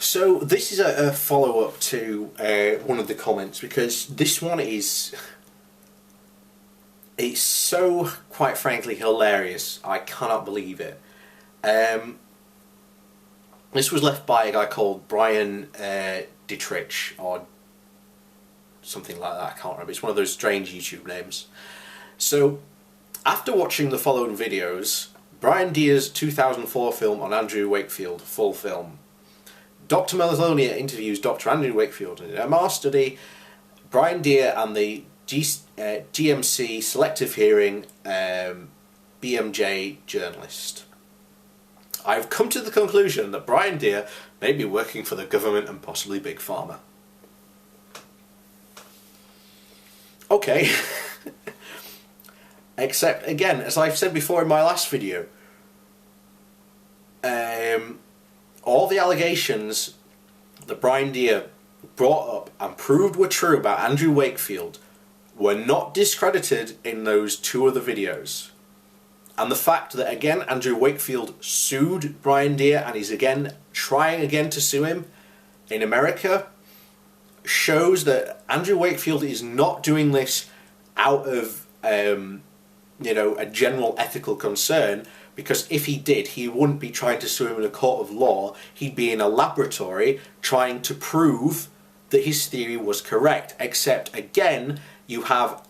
So this is a follow-up to one of the comments, because this one it's so, quite frankly, hilarious. I cannot believe it. This was left by a guy called Brian Dietrich, or something like that, I can't remember. It's one of those strange YouTube names. So, after watching the following videos, Brian Deer's 2004 film on Andrew Wakefield, full film. Dr. Melatonia interviews Dr. Andrew Wakefield in an MMR study. Brian Deer and the GMC Selective Hearing BMJ journalist. I've come to the conclusion that Brian Deer may be working for the government and possibly Big Pharma. Okay. Except, again, as I've said before in my last video, all the allegations that Brian Deer brought up and proved were true about Andrew Wakefield were not discredited in those two other videos. And the fact that, again, Andrew Wakefield sued Brian Deer and is trying again to sue him in America shows that Andrew Wakefield is not doing this out of a general ethical concern, because if he did, he wouldn't be trying to sue him in a court of law. He'd be in a laboratory trying to prove that his theory was correct. Except, again, you have,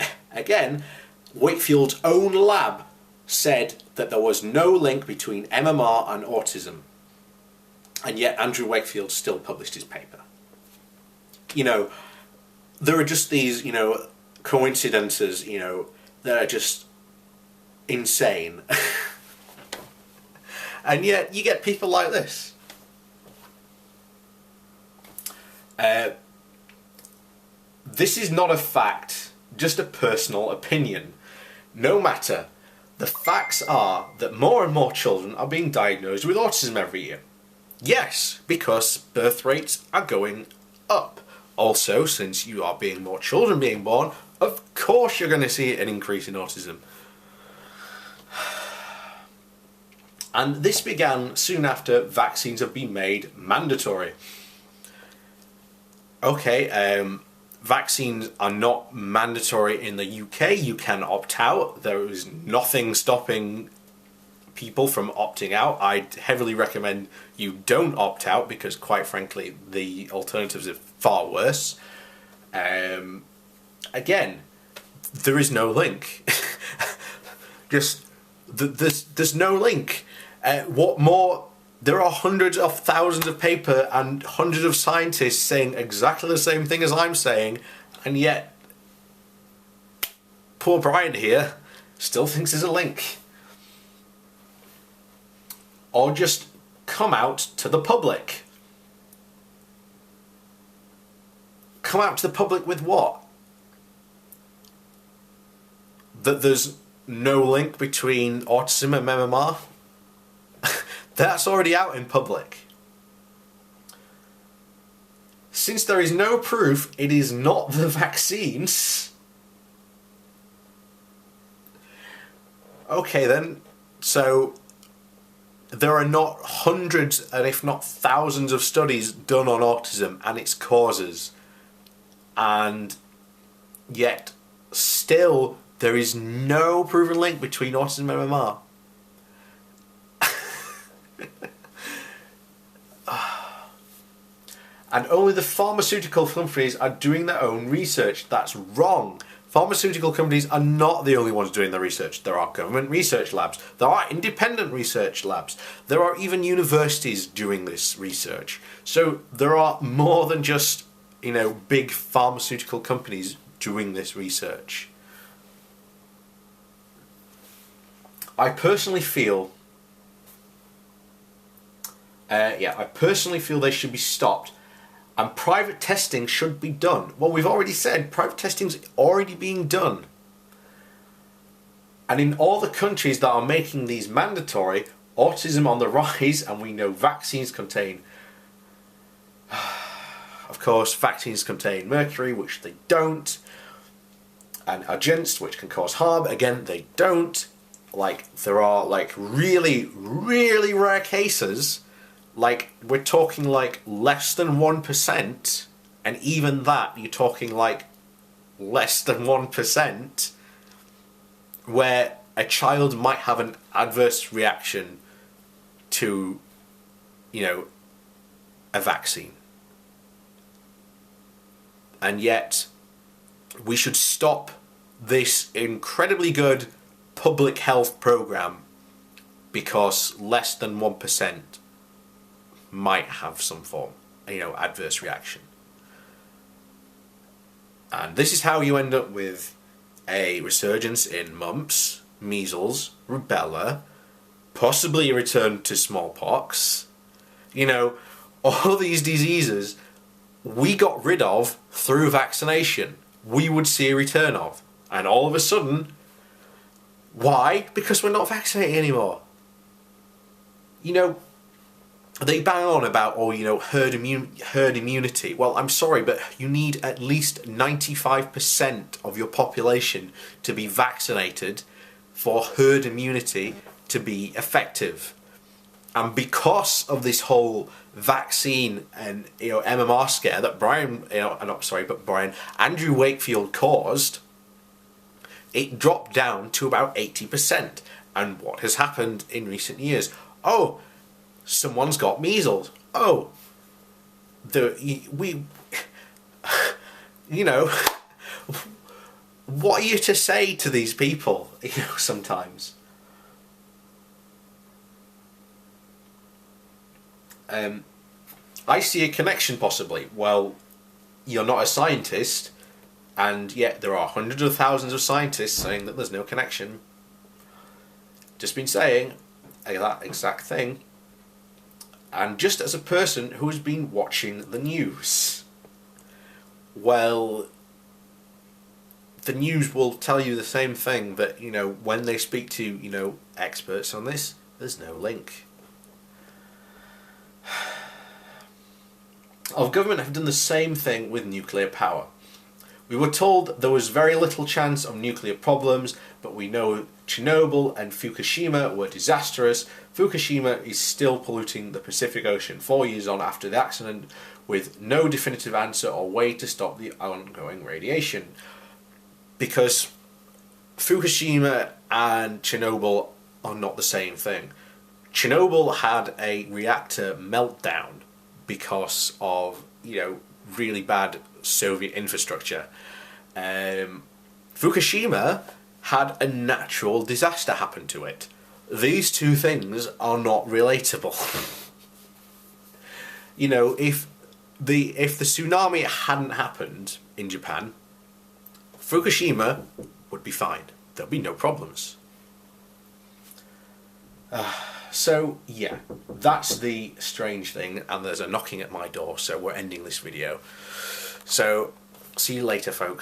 Wakefield's own lab said that there was no link between MMR and autism. And yet Andrew Wakefield still published his paper. There are just these, coincidences, that are just insane. And yet you get people like this. This is not a fact, just a personal opinion. No matter. The facts are that more and more children are being diagnosed with autism every year. Yes, because birth rates are going up. Also, since you are being more children being born, of course you're going to see an increase in autism. And this began soon after vaccines have been made mandatory. Okay, vaccines are not mandatory in the UK. You can opt out. There is nothing stopping people from opting out. I'd heavily recommend you don't opt out, because quite frankly the alternatives are far worse. Again, there is no link. There's no link. What more? There are hundreds of thousands of papers and hundreds of scientists saying exactly the same thing as I'm saying, and yet poor Brian here still thinks there's a link. Or just come out to the public. Come out to the public with what? That there's no link between autism and MMR? That's already out in public. Since there is no proof it is not the vaccines, okay then, so there are not hundreds and if not thousands of studies done on autism and its causes, and yet still there is no proven link between autism and MMR. And only the pharmaceutical companies are doing their own research. That's wrong. Pharmaceutical companies are not the only ones doing the research. There are government research labs. There are independent research labs. There are even universities doing this research. So there are more than just, big pharmaceutical companies doing this research. I personally feel they should be stopped. And private testing should be done. Well, we've already said private testing's already being done. And in all the countries that are making these mandatory, autism on the rise, and we know vaccines contain, of course, vaccines contain mercury, which they don't, and agents, which can cause harm, again, they don't. There are really, really rare cases Like, we're talking like less than 1%, and even that, you're talking like less than 1%, where a child might have an adverse reaction to, you know, a vaccine. And yet, we should stop this incredibly good public health program because less than 1% might have some form, you know, adverse reaction. And this is how you end up with a resurgence in mumps, measles, rubella, possibly a return to smallpox. You know, all these diseases we got rid of through vaccination. We would see a return of. And all of a sudden, why? Because we're not vaccinating anymore. You know, they bang on about, oh, you know, herd immunity. Well, I'm sorry, but you need at least 95% of your population to be vaccinated for herd immunity to be effective. And because of this whole vaccine and, you know, MMR scare that Andrew Wakefield caused, it dropped down to about 80%. And what has happened in recent years? Oh, someone's got measles. Oh, you know, what are you to say to these people? You know, sometimes. I see a connection possibly. Well, you're not a scientist, and yet there are hundreds of thousands of scientists saying that there's no connection. Just been saying that exact thing. And just as a person who has been watching the news, well, the news will tell you the same thing, that, you know, when they speak to, you know, experts on this, there's no link. Our government have done the same thing with nuclear power. We were told there was very little chance of nuclear problems, but we know Chernobyl and Fukushima were disastrous. Fukushima is still polluting the Pacific Ocean 4 years on after the accident, with no definitive answer or way to stop the ongoing radiation. Because Fukushima and Chernobyl are not the same thing. Chernobyl had a reactor meltdown because of, you know, really bad Soviet infrastructure. Fukushima had a natural disaster happen to it. These two things are not relatable. You know, if the tsunami hadn't happened in Japan, Fukushima would be fine. There'll be no problems. So, yeah, that's the strange thing, and there's a knocking at my door, so we're ending this video. So, see you later, folks.